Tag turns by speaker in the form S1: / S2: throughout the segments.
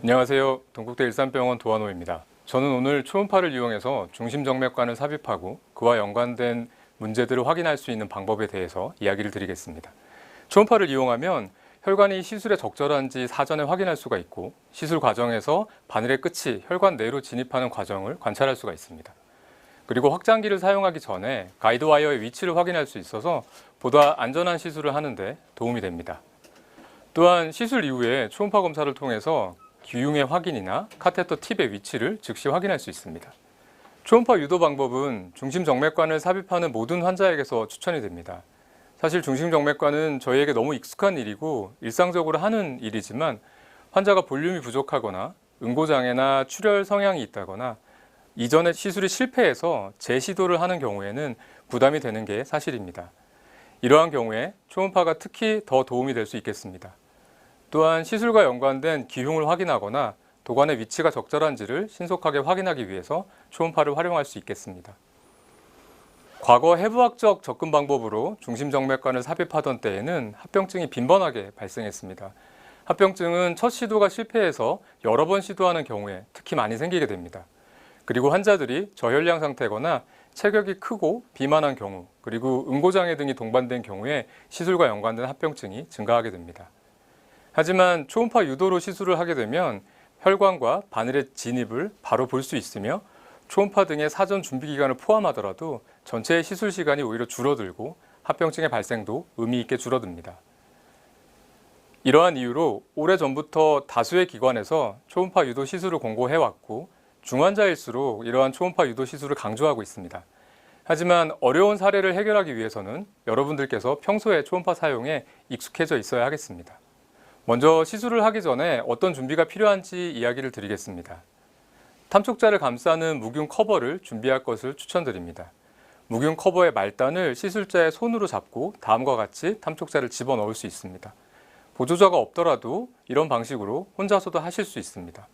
S1: 안녕하세요. 동국대 일산병원 도한호입니다. 저는 오늘 초음파를 이용해서 중심정맥관을 삽입하고 그와 연관된 문제들을 확인할 수 있는 방법에 대해서 이야기를 드리겠습니다. 초음파를 이용하면 혈관이 시술에 적절한지 사전에 확인할 수가 있고, 시술 과정에서 바늘의 끝이 혈관 내로 진입하는 과정을 관찰할 수가 있습니다. 그리고 확장기를 사용하기 전에 가이드와이어의 위치를 확인할 수 있어서 보다 안전한 시술을 하는데 도움이 됩니다. 또한 시술 이후에 초음파 검사를 통해서 기흉의 확인이나 카테터 팁의 위치를 즉시 확인할 수 있습니다. 초음파 유도 방법은 중심정맥관을 삽입하는 모든 환자에게서 추천이 됩니다. 사실 중심정맥관은 저희에게 너무 익숙한 일이고 일상적으로 하는 일이지만, 환자가 볼륨이 부족하거나 응고장애나 출혈 성향이 있다거나 이전에 시술이 실패해서 재시도를 하는 경우에는 부담이 되는 게 사실입니다. 이러한 경우에 초음파가 특히 더 도움이 될 수 있겠습니다. 또한 시술과 연관된 기흉을 확인하거나 도관의 위치가 적절한지를 신속하게 확인하기 위해서 초음파를 활용할 수 있겠습니다. 과거 해부학적 접근 방법으로 중심정맥관을 삽입하던 때에는 합병증이 빈번하게 발생했습니다. 합병증은 첫 시도가 실패해서 여러 번 시도하는 경우에 특히 많이 생기게 됩니다. 그리고 환자들이 저혈량 상태거나 체격이 크고 비만한 경우, 그리고 응고장애 등이 동반된 경우에 시술과 연관된 합병증이 증가하게 됩니다. 하지만 초음파 유도로 시술을 하게 되면 혈관과 바늘의 진입을 바로 볼 수 있으며, 초음파 등의 사전 준비 기간을 포함하더라도 전체의 시술 시간이 오히려 줄어들고 합병증의 발생도 의미 있게 줄어듭니다. 이러한 이유로 오래전부터 다수의 기관에서 초음파 유도 시술을 권고해왔고, 중환자일수록 이러한 초음파 유도 시술을 강조하고 있습니다. 하지만 어려운 사례를 해결하기 위해서는 여러분들께서 평소에 초음파 사용에 익숙해져 있어야 하겠습니다. 먼저 시술을 하기 전에 어떤 준비가 필요한지 이야기를 드리겠습니다. 탐촉자를 감싸는 무균 커버를 준비할 것을 추천드립니다. 무균 커버의 말단을 시술자의 손으로 잡고 다음과 같이 탐촉자를 집어넣을 수 있습니다. 보조자가 없더라도 이런 방식으로 혼자서도 하실 수 있습니다.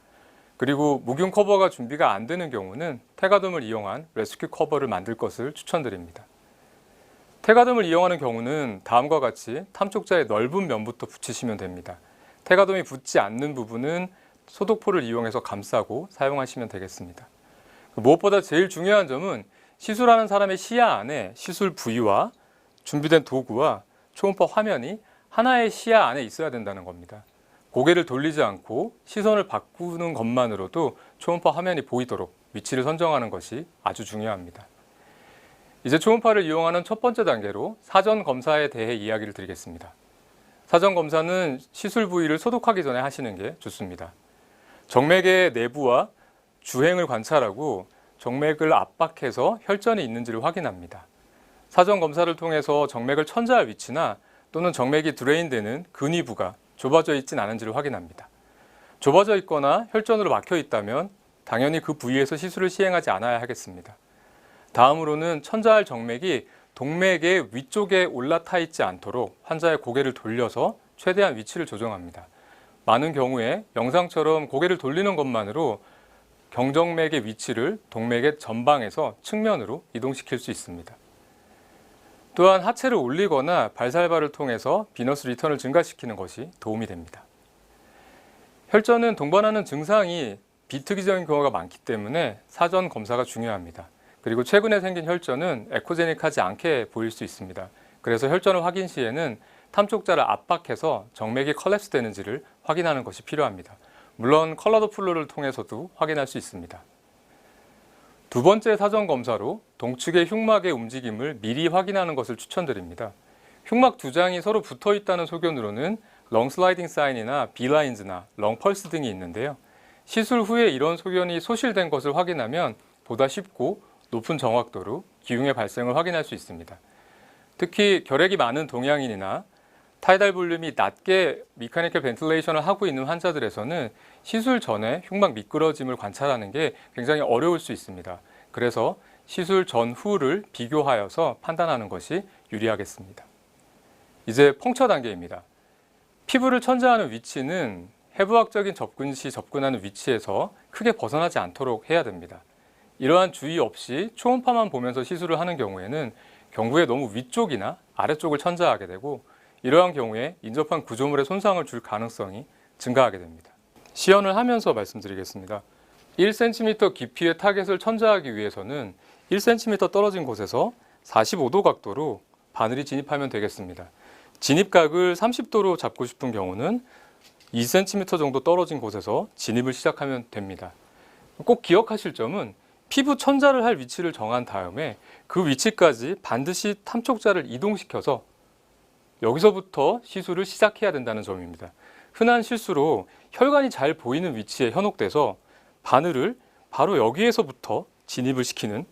S1: 그리고 무균 커버가 준비가 안 되는 경우는 테가덤을 이용한 레스큐 커버를 만들 것을 추천드립니다. 테가덤을 이용하는 경우는 다음과 같이 탐촉자의 넓은 면부터 붙이시면 됩니다. 테가덤이 붙지 않는 부분은 소독포를 이용해서 감싸고 사용하시면 되겠습니다. 무엇보다 제일 중요한 점은 시술하는 사람의 시야 안에 시술 부위와 준비된 도구와 초음파 화면이 하나의 시야 안에 있어야 된다는 겁니다. 고개를 돌리지 않고 시선을 바꾸는 것만으로도 초음파 화면이 보이도록 위치를 선정하는 것이 아주 중요합니다. 이제 초음파를 이용하는 첫 번째 단계로 사전 검사에 대해 이야기를 드리겠습니다. 사전 검사는 시술 부위를 소독하기 전에 하시는 게 좋습니다. 정맥의 내부와 주행을 관찰하고 정맥을 압박해서 혈전이 있는지를 확인합니다. 사전 검사를 통해서 정맥을 천자할 위치나 또는 정맥이 드레인되는 근위부가 좁아져 있진 않은지를 확인합니다. 좁아져 있거나 혈전으로 막혀 있다면 당연히 그 부위에서 시술을 시행하지 않아야 하겠습니다. 다음으로는 천자할 정맥이 동맥의 위쪽에 올라타 있지 않도록 환자의 고개를 돌려서 최대한 위치를 조정합니다. 많은 경우에 영상처럼 고개를 돌리는 것만으로 경정맥의 위치를 동맥의 전방에서 측면으로 이동시킬 수 있습니다. 또한 하체를 올리거나 발살발을 통해서 비너스 리턴을 증가시키는 것이 도움이 됩니다. 혈전은 동반하는 증상이 비특이적인 경우가 많기 때문에 사전 검사가 중요합니다. 그리고 최근에 생긴 혈전은 에코제닉하지 않게 보일 수 있습니다. 그래서 혈전을 확인 시에는 탐촉자를 압박해서 정맥이 컬랩스 되는지를 확인하는 것이 필요합니다. 물론 컬러 도플러를 통해서도 확인할 수 있습니다. 두 번째 사전 검사로 동측의 흉막의 움직임을 미리 확인하는 것을 추천드립니다. 흉막 두 장이 서로 붙어 있다는 소견으로는 렁 슬라이딩 사인이나 비라인즈나 렁 펄스 등이 있는데요. 시술 후에 이런 소견이 소실된 것을 확인하면 보다 쉽고 높은 정확도로 기흉의 발생을 확인할 수 있습니다. 특히 결핵이 많은 동양인이나 타이달 볼륨이 낮게 미카니컬 벤틸레이션을 하고 있는 환자들에서는 시술 전에 흉막 미끄러짐을 관찰하는 게 굉장히 어려울 수 있습니다. 그래서 시술 전후를 비교하여서 판단하는 것이 유리하겠습니다. 이제 펑처 단계입니다. 피부를 천자하는 위치는 해부학적인 접근 시 접근하는 위치에서 크게 벗어나지 않도록 해야 됩니다. 이러한 주의 없이 초음파만 보면서 시술을 하는 경우에는 경부의 너무 위쪽이나 아래쪽을 천자하게 되고, 이러한 경우에 인접한 구조물에 손상을 줄 가능성이 증가하게 됩니다. 시연을 하면서 말씀드리겠습니다. 1cm 깊이의 타겟을 천자하기 위해서는 1cm 떨어진 곳에서 45도 각도로 바늘이 진입하면 되겠습니다. 진입각을 30도로 잡고 싶은 경우는 2cm 정도 떨어진 곳에서 진입을 시작하면 됩니다. 꼭 기억하실 점은 피부 천자를 할 위치를 정한 다음에 그 위치까지 반드시 탐촉자를 이동시켜서 여기서부터 시술을 시작해야 된다는 점입니다. 흔한 실수로 혈관이 잘 보이는 위치에 현혹돼서 바늘을 바로 여기에서부터 진입을 시키는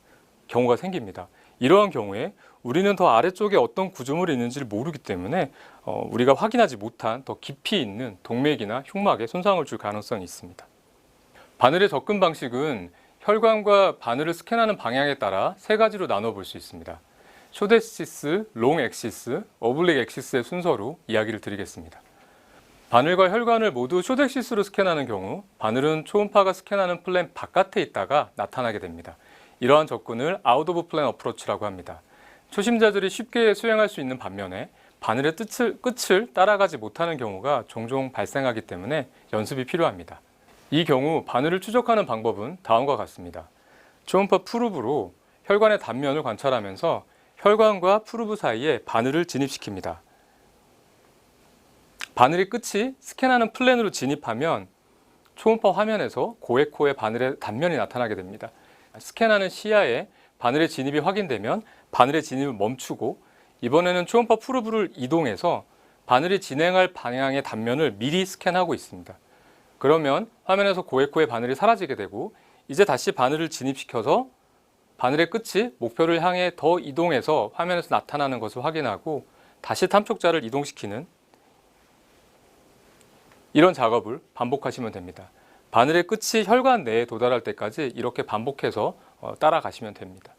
S1: 경우가 생깁니다. 이러한 경우에 우리는 더 아래쪽에 어떤 구조물이 있는지를 모르기 때문에 우리가 확인하지 못한 더 깊이 있는 동맥이나 흉막에 손상을 줄 가능성이 있습니다. 바늘의 접근 방식은 혈관과 바늘을 스캔하는 방향에 따라 세 가지로 나눠 볼 수 있습니다. 숏 엑시스, 롱 엑시스, 어블릭 엑시스의 순서로 이야기를 드리겠습니다. 바늘과 혈관을 모두 숏 엑시스로 스캔하는 경우 바늘은 초음파가 스캔하는 플랜 바깥에 있다가 나타나게 됩니다. 이러한 접근을 아웃 오브 플랜 어프로치라고 합니다. 초심자들이 쉽게 수행할 수 있는 반면에 바늘의 끝을 따라가지 못하는 경우가 종종 발생하기 때문에 연습이 필요합니다. 이 경우 바늘을 추적하는 방법은 다음과 같습니다. 초음파 프루브로 혈관의 단면을 관찰하면서 혈관과 프루브 사이에 바늘을 진입시킵니다. 바늘의 끝이 스캔하는 플랜으로 진입하면 초음파 화면에서 고에코의 바늘의 단면이 나타나게 됩니다. 스캔하는 시야에 바늘의 진입이 확인되면 바늘의 진입을 멈추고 이번에는 초음파 프루브를 이동해서 바늘이 진행할 방향의 단면을 미리 스캔하고 있습니다. 그러면 화면에서 고에코의 바늘이 사라지게 되고 이제 다시 바늘을 진입시켜서 바늘의 끝이 목표를 향해 더 이동해서 화면에서 나타나는 것을 확인하고 다시 탐촉자를 이동시키는 이런 작업을 반복하시면 됩니다. 바늘의 끝이 혈관 내에 도달할 때까지 이렇게 반복해서 따라가시면 됩니다.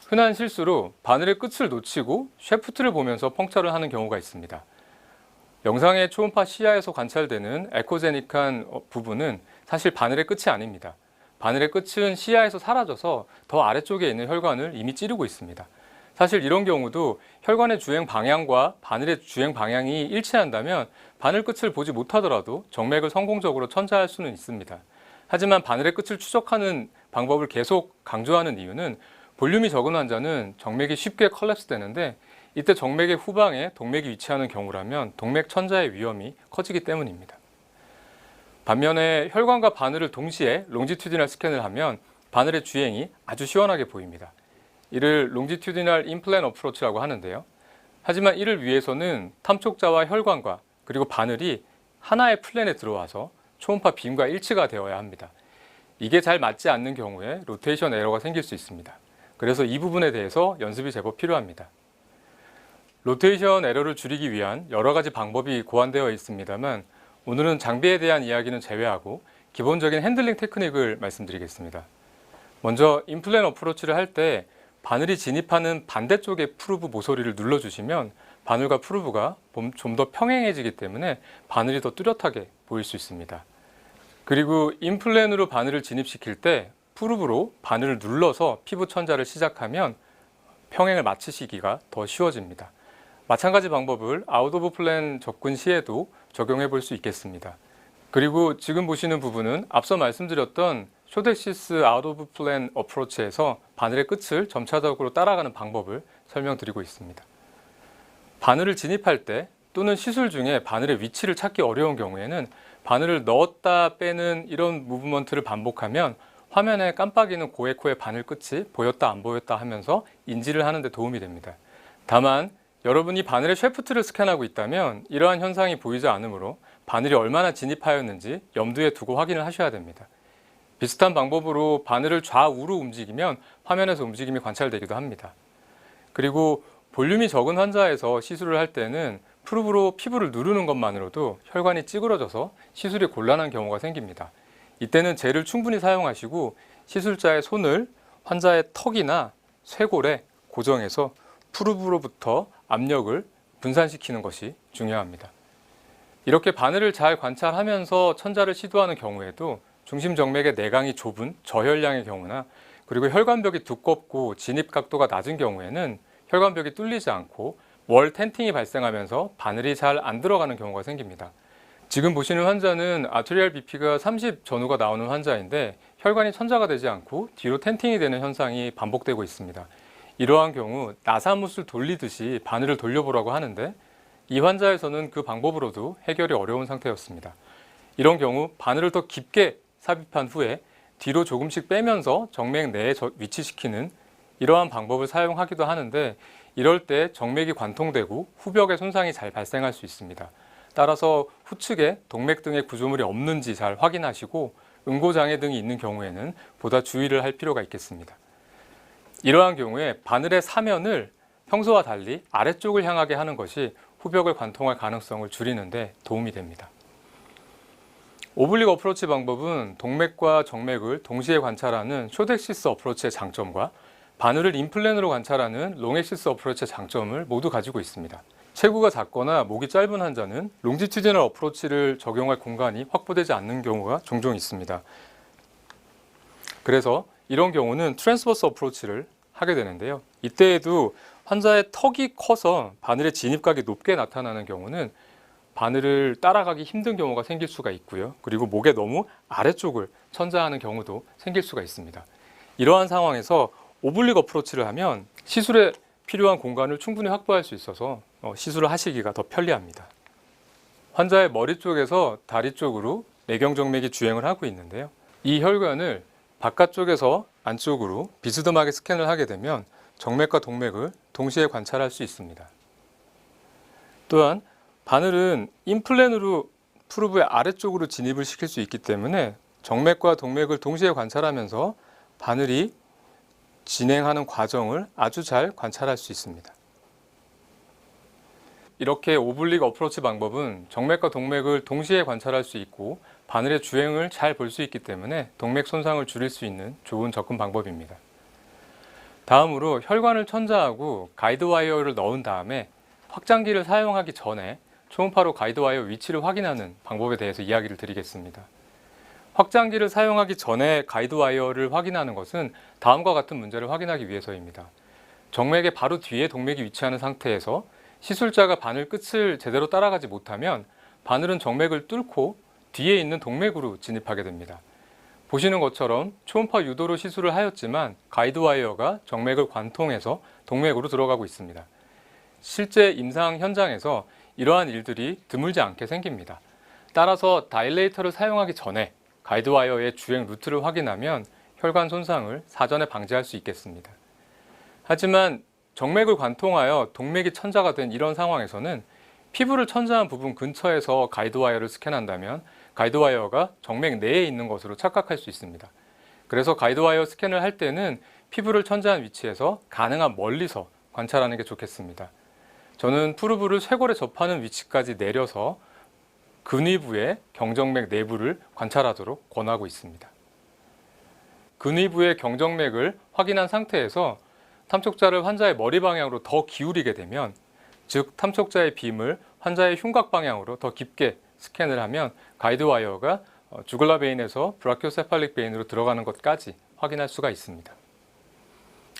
S1: 흔한 실수로 바늘의 끝을 놓치고 셰프트를 보면서 펑처를 하는 경우가 있습니다. 영상의 초음파 시야에서 관찰되는 에코제닉한 부분은 사실 바늘의 끝이 아닙니다. 바늘의 끝은 시야에서 사라져서 더 아래쪽에 있는 혈관을 이미 찌르고 있습니다. 사실 이런 경우도 혈관의 주행 방향과 바늘의 주행 방향이 일치한다면 바늘 끝을 보지 못하더라도 정맥을 성공적으로 천자할 수는 있습니다. 하지만 바늘의 끝을 추적하는 방법을 계속 강조하는 이유는 볼륨이 적은 환자는 정맥이 쉽게 컬랩스 되는데 이때 정맥의 후방에 동맥이 위치하는 경우라면 동맥 천자의 위험이 커지기 때문입니다. 반면에 혈관과 바늘을 동시에 롱지튜디널 스캔을 하면 바늘의 주행이 아주 시원하게 보입니다. 이를 롱지튜디널 임플랜 어프로치라고 하는데요. 하지만 이를 위해서는 탐촉자와 혈관과 그리고 바늘이 하나의 플랜에 들어와서 초음파 빔과 일치가 되어야 합니다. 이게 잘 맞지 않는 경우에 로테이션 에러가 생길 수 있습니다. 그래서 이 부분에 대해서 연습이 제법 필요합니다. 로테이션 에러를 줄이기 위한 여러 가지 방법이 고안되어 있습니다만 오늘은 장비에 대한 이야기는 제외하고 기본적인 핸들링 테크닉을 말씀드리겠습니다. 먼저 임플랜 어프로치를 할 때 바늘이 진입하는 반대쪽의 프루브 모서리를 눌러주시면 바늘과 프루브가 좀 더 평행해지기 때문에 바늘이 더 뚜렷하게 보일 수 있습니다. 그리고 임플랜으로 바늘을 진입시킬 때 프루브로 바늘을 눌러서 피부 천자를 시작하면 평행을 맞추시기가 더 쉬워집니다. 마찬가지 방법을 아웃 오브 플랜 접근 시에도 적용해 볼 수 있겠습니다. 그리고 지금 보시는 부분은 앞서 말씀드렸던 숏 엑시스 아웃 오브 플랜 어프로치에서 바늘의 끝을 점차적으로 따라가는 방법을 설명드리고 있습니다. 바늘을 진입할 때 또는 시술 중에 바늘의 위치를 찾기 어려운 경우에는 바늘을 넣었다 빼는 이런 무브먼트를 반복하면 화면에 깜빡이는 고에코의 바늘 끝이 보였다 안 보였다 하면서 인지를 하는 데 도움이 됩니다. 다만 여러분이 바늘의 셰프트를 스캔하고 있다면 이러한 현상이 보이지 않으므로 바늘이 얼마나 진입하였는지 염두에 두고 확인을 하셔야 됩니다. 비슷한 방법으로 바늘을 좌우로 움직이면 화면에서 움직임이 관찰되기도 합니다. 그리고 볼륨이 적은 환자에서 시술을 할 때는 프루브로 피부를 누르는 것만으로도 혈관이 찌그러져서 시술이 곤란한 경우가 생깁니다. 이때는 젤을 충분히 사용하시고 시술자의 손을 환자의 턱이나 쇄골에 고정해서 프루브로부터 압력을 분산시키는 것이 중요합니다. 이렇게 바늘을 잘 관찰하면서 천자를 시도하는 경우에도 중심 정맥의 내강이 좁은 저혈량의 경우나 그리고 혈관벽이 두껍고 진입 각도가 낮은 경우에는 혈관벽이 뚫리지 않고 월 텐팅이 발생하면서 바늘이 잘 안 들어가는 경우가 생깁니다. 지금 보시는 환자는 아트리얼 BP가 30 전후가 나오는 환자인데 혈관이 천자가 되지 않고 뒤로 텐팅이 되는 현상이 반복되고 있습니다. 이러한 경우 나사못을 돌리듯이 바늘을 돌려보라고 하는데 이 환자에서는 그 방법으로도 해결이 어려운 상태였습니다. 이런 경우 바늘을 더 깊게 삽입한 후에 뒤로 조금씩 빼면서 정맥 내에 위치시키는 이러한 방법을 사용하기도 하는데 이럴 때 정맥이 관통되고 후벽에 손상이 잘 발생할 수 있습니다. 따라서 후측에 동맥 등의 구조물이 없는지 잘 확인하시고 응고장애 등이 있는 경우에는 보다 주의를 할 필요가 있겠습니다. 이러한 경우에 바늘의 사면을 평소와 달리 아래쪽을 향하게 하는 것이 후벽을 관통할 가능성을 줄이는 데 도움이 됩니다. 오블릭 어프로치 방법은 동맥과 정맥을 동시에 관찰하는 숏엑시스 어프로치의 장점과 바늘을 인플랜으로 관찰하는 롱엑시스 어프로치의 장점을 모두 가지고 있습니다. 체구가 작거나 목이 짧은 환자는 롱지튜디널 어프로치를 적용할 공간이 확보되지 않는 경우가 종종 있습니다. 그래서 이런 경우는 트랜스버스 어프로치를 하게 되는데요. 이때에도 환자의 턱이 커서 바늘의 진입각이 높게 나타나는 경우는 바늘을 따라가기 힘든 경우가 생길 수가 있고요. 그리고 목에 너무 아래쪽을 천자하는 경우도 생길 수가 있습니다. 이러한 상황에서 오블릭 어프로치를 하면 시술에 필요한 공간을 충분히 확보할 수 있어서 시술을 하시기가 더 편리합니다. 환자의 머리 쪽에서 다리 쪽으로 내경정맥이 주행을 하고 있는데요. 이 혈관을 바깥쪽에서 안쪽으로 비스듬하게 스캔을 하게 되면 정맥과 동맥을 동시에 관찰할 수 있습니다. 또한 바늘은 임플랜으로 푸르브의 아래쪽으로 진입을 시킬 수 있기 때문에 정맥과 동맥을 동시에 관찰하면서 바늘이 진행하는 과정을 아주 잘 관찰할 수 있습니다. 이렇게 오블릭 어프로치 방법은 정맥과 동맥을 동시에 관찰할 수 있고 바늘의 주행을 잘 볼 수 있기 때문에 동맥 손상을 줄일 수 있는 좋은 접근 방법입니다. 다음으로 혈관을 천자하고 가이드와이어를 넣은 다음에 확장기를 사용하기 전에 초음파로 가이드와이어 위치를 확인하는 방법에 대해서 이야기를 드리겠습니다. 확장기를 사용하기 전에 가이드와이어를 확인하는 것은 다음과 같은 문제를 확인하기 위해서입니다. 정맥의 바로 뒤에 동맥이 위치하는 상태에서 시술자가 바늘 끝을 제대로 따라가지 못하면 바늘은 정맥을 뚫고 뒤에 있는 동맥으로 진입하게 됩니다. 보시는 것처럼 초음파 유도로 시술을 하였지만 가이드와이어가 정맥을 관통해서 동맥으로 들어가고 있습니다. 실제 임상 현장에서 이러한 일들이 드물지 않게 생깁니다. 따라서 다일레이터를 사용하기 전에 가이드와이어의 주행 루트를 확인하면 혈관 손상을 사전에 방지할 수 있겠습니다. 하지만 정맥을 관통하여 동맥이 천자가 된 이런 상황에서는 피부를 천자한 부분 근처에서 가이드와이어를 스캔한다면 가이드와이어가 정맥 내에 있는 것으로 착각할 수 있습니다. 그래서 가이드와이어 스캔을 할 때는 피부를 천자한 위치에서 가능한 멀리서 관찰하는 게 좋겠습니다. 저는 푸르브를 쇄골에 접하는 위치까지 내려서 근위부의 경정맥 내부를 관찰하도록 권하고 있습니다. 근위부의 경정맥을 확인한 상태에서 탐촉자를 환자의 머리 방향으로 더 기울이게 되면, 즉 탐촉자의 빔을 환자의 흉곽 방향으로 더 깊게 스캔을 하면 가이드와이어가 주글라 베인에서 브라키오세팔릭 베인으로 들어가는 것까지 확인할 수가 있습니다.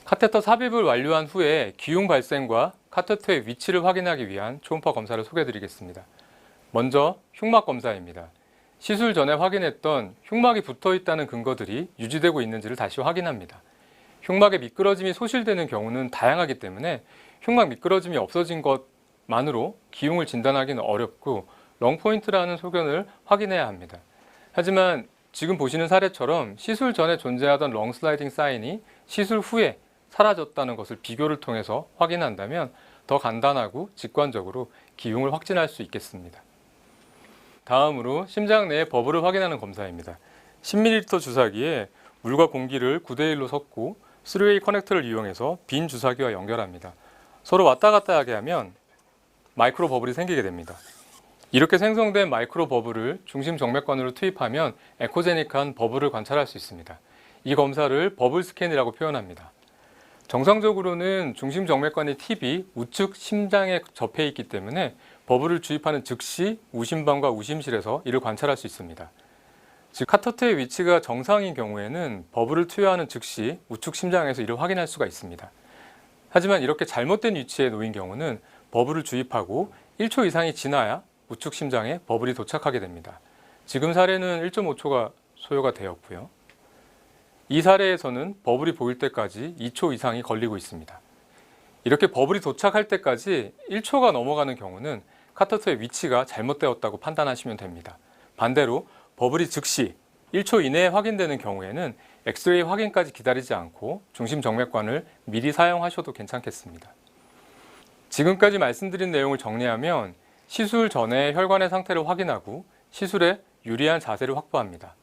S1: 카테터 삽입을 완료한 후에 기흉 발생과 카테터의 위치를 확인하기 위한 초음파 검사를 소개해드리겠습니다. 먼저 흉막 검사입니다. 시술 전에 확인했던 흉막이 붙어 있다는 근거들이 유지되고 있는지를 다시 확인합니다. 흉막의 미끄러짐이 소실되는 경우는 다양하기 때문에 흉막 미끄러짐이 없어진 것만으로 기흉을 진단하기는 어렵고 롱포인트라는 소견을 확인해야 합니다. 하지만 지금 보시는 사례처럼 시술 전에 존재하던 롱슬라이딩 사인이 시술 후에 사라졌다는 것을 비교를 통해서 확인한다면 더 간단하고 직관적으로 기흉을 확진할 수 있겠습니다. 다음으로 심장 내의 버블을 확인하는 검사입니다. 10ml 주사기에 물과 공기를 9대1로 섞고 3웨이 커넥터를 이용해서 빈 주사기와 연결합니다. 서로 왔다 갔다 하게 하면 마이크로 버블이 생기게 됩니다. 이렇게 생성된 마이크로 버블을 중심 정맥관으로 투입하면 에코제닉한 버블을 관찰할 수 있습니다. 이 검사를 버블 스캔이라고 표현합니다. 정상적으로는 중심 정맥관의 팁이 우측 심장에 접해 있기 때문에 버블을 주입하는 즉시 우심방과 우심실에서 이를 관찰할 수 있습니다. 즉 카테터의 위치가 정상인 경우에는 버블을 투여하는 즉시 우측 심장에서 이를 확인할 수가 있습니다. 하지만 이렇게 잘못된 위치에 놓인 경우는 버블을 주입하고 1초 이상이 지나야 우측 심장에 버블이 도착하게 됩니다. 지금 사례는 1.5초가 소요가 되었고요. 이 사례에서는 버블이 보일 때까지 2초 이상이 걸리고 있습니다. 이렇게 버블이 도착할 때까지 1초가 넘어가는 경우는 카테터의 위치가 잘못되었다고 판단하시면 됩니다. 반대로 버블이 즉시 1초 이내에 확인되는 경우에는 엑스레이 확인까지 기다리지 않고 중심정맥관을 미리 사용하셔도 괜찮겠습니다. 지금까지 말씀드린 내용을 정리하면 시술 전에 혈관의 상태를 확인하고 시술에 유리한 자세를 확보합니다.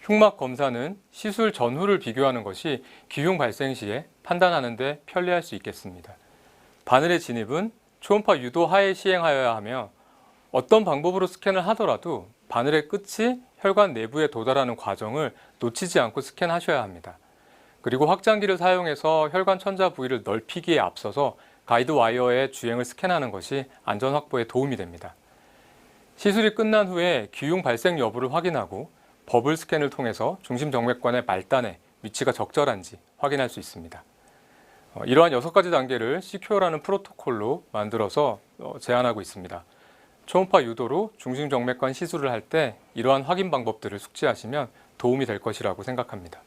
S1: 흉막 검사는 시술 전후를 비교하는 것이 기흉 발생 시에 판단하는 데 편리할 수 있겠습니다. 바늘의 진입은 초음파 유도 하에 시행하여야 하며 어떤 방법으로 스캔을 하더라도 바늘의 끝이 혈관 내부에 도달하는 과정을 놓치지 않고 스캔하셔야 합니다. 그리고 확장기를 사용해서 혈관 천자 부위를 넓히기에 앞서서 가이드 와이어의 주행을 스캔하는 것이 안전 확보에 도움이 됩니다. 시술이 끝난 후에 기흉 발생 여부를 확인하고 버블 스캔을 통해서 중심정맥관의 말단에 위치가 적절한지 확인할 수 있습니다. 이러한 6가지 단계를 CQO라는 프로토콜로 만들어서 제안하고 있습니다. 초음파 유도로 중심정맥관 시술을 할 때 이러한 확인 방법들을 숙지하시면 도움이 될 것이라고 생각합니다.